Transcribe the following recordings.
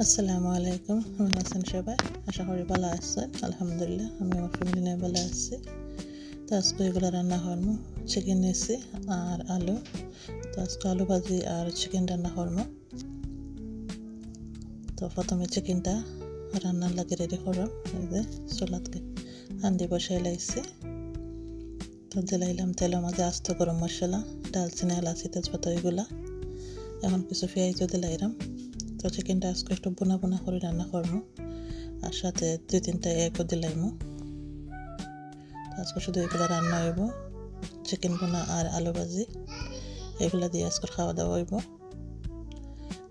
আসসালামু আলাইকুম। কেমন আছেন সবাই? আশা করি ভালো আছেন। আলহামদুলিল্লাহ আমি আমার ফ্যামিলি নিয়ে ভালো আছি। তো আজকে এগুলো রান্না করবো। চিকেন নিয়েছি আর আলু। তো আজকে আলু ভাজি আর চিকেন রান্না করবো। তো প্রথমে চিকেনটা রান্নার লাগে রেডি করলাম। এই যে চুলাতে হান্ডি বসাই লাইছি। তো দিলাইলাম তেলের মাঝে আস্ত গরম মশলা, দালচিনি, এলাচি, তেজপাতা এগুলা। এখন কিছু পেঁয়াজও দিলাইলাম। তো চিকেনটা আজকে একটু বোনা বোনা করে রান্না করবো আর সাথে 2-3টা এগও দিলাইমু। আজকে শুধু এগুলো রান্না হইব, চিকেন বোনা আর আলু ভাজি এগুলো দিয়ে আজকে খাওয়া দাওয়া হইব।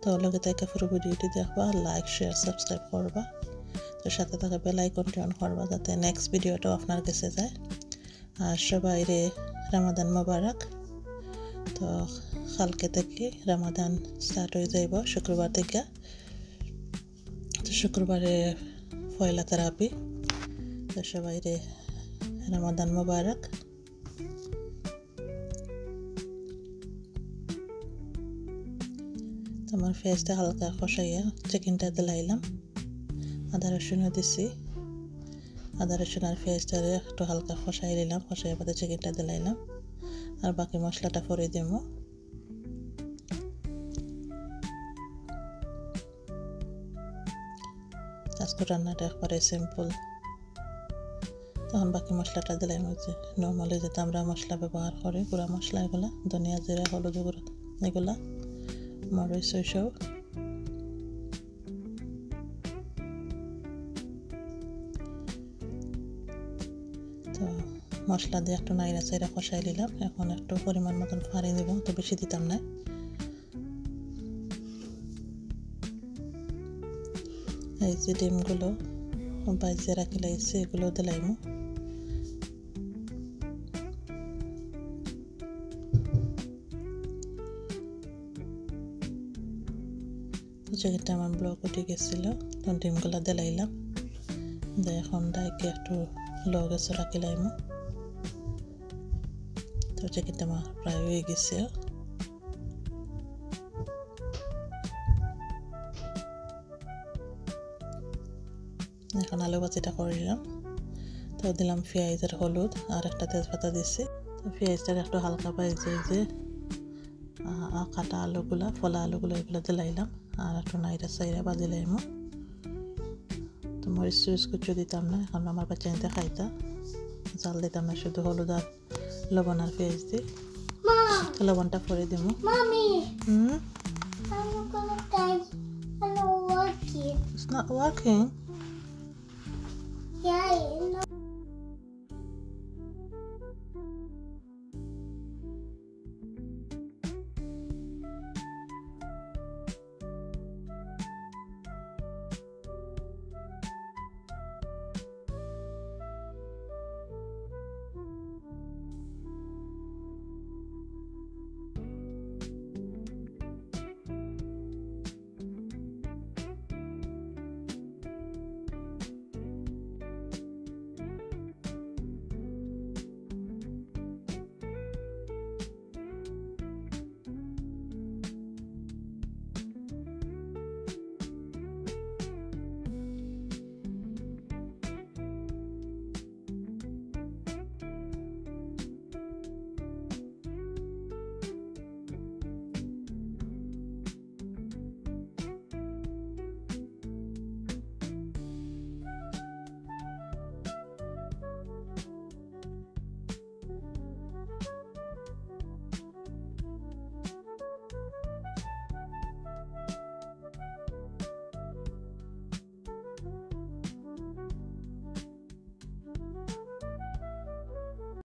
তো লগে তাইকা পুরো ভিডিওটি দেখবা, লাইক শেয়ার সাবস্ক্রাইব করবা। তো সাথে থাকা বেল আইকনটি অন করবা যাতে নেক্সট ভিডিওটাও আপনার কাছে যায়। আর সবাই রে রমাদান মোবারক। তো কালকে থেকে রমাদান স্টার্ট হয়ে যাইব শুক্রবার থেকে। তো শুক্রবারে পয়লা তারাবি। তো সবাই রে রমাদান মোবারক। আমার ফেসটা হালকা কষাইয়া চিকেনটা দিলাইলাম, আদা রসুনও দিছি। আদা রসুন আর পেঁয়াজটারে একটু হালকা কষাই নিলাম, কষাইয়া পাতে চিকেনটা দিলাইলাম আর বাকি মশলাটা পরে দিব। আজকে রান্নাটা একবারে সিম্পল। তখন বাকি মশলাটা দিলাম, যে নর্মালি যেটা আমরা মশলা ব্যবহার করি, গুঁড়া মশলা এগুলা, ধনিয়া, জিরা, হলুদ গুঁড়ো এগুলা, মরিচ, সরিষাও। তো মশলা দিয়ে একটু নাইরা চাইরা কষাই নিলাম। এখন একটু পরিমাণ মতন পানি দিব, তো বেশি দিতাম না। এই যে ডিমগুলো বাইজে রাখি লাইছি এগুলো দিলাইমু। চিকেনটা আমার ব্লক উঠে গেছিল, তো ডিমগুলো দিলাইলাম। এখন ডাইকে একটু লো গ্যাসে রাখি লাইমু। তো চিকেনটা আমার প্রায় হয়ে গেছে। এখন আলু ভাজিটা করিলাম। তো দিলাম পেঁয়াজ আর হলুদ আর একটা তেজপাতা দিছি। তো পেঁয়াজটা একটু হালকা পাইছে, যে কাটা আলুগুলা, ফলা আলুগুলো এগুলো দিলাইলাম আর একটু নাইরা সাইরা বাজিলাইমু। তো মরিচ সুইচ কুচু দিতাম না, এখন আমার বাচ্চা নিতে খাইতা। জাল দিতাম না, শুধু হলুদ আর লবণ আর পেঁয়াজ দিই। লবণটা পরে দিব। It's not working.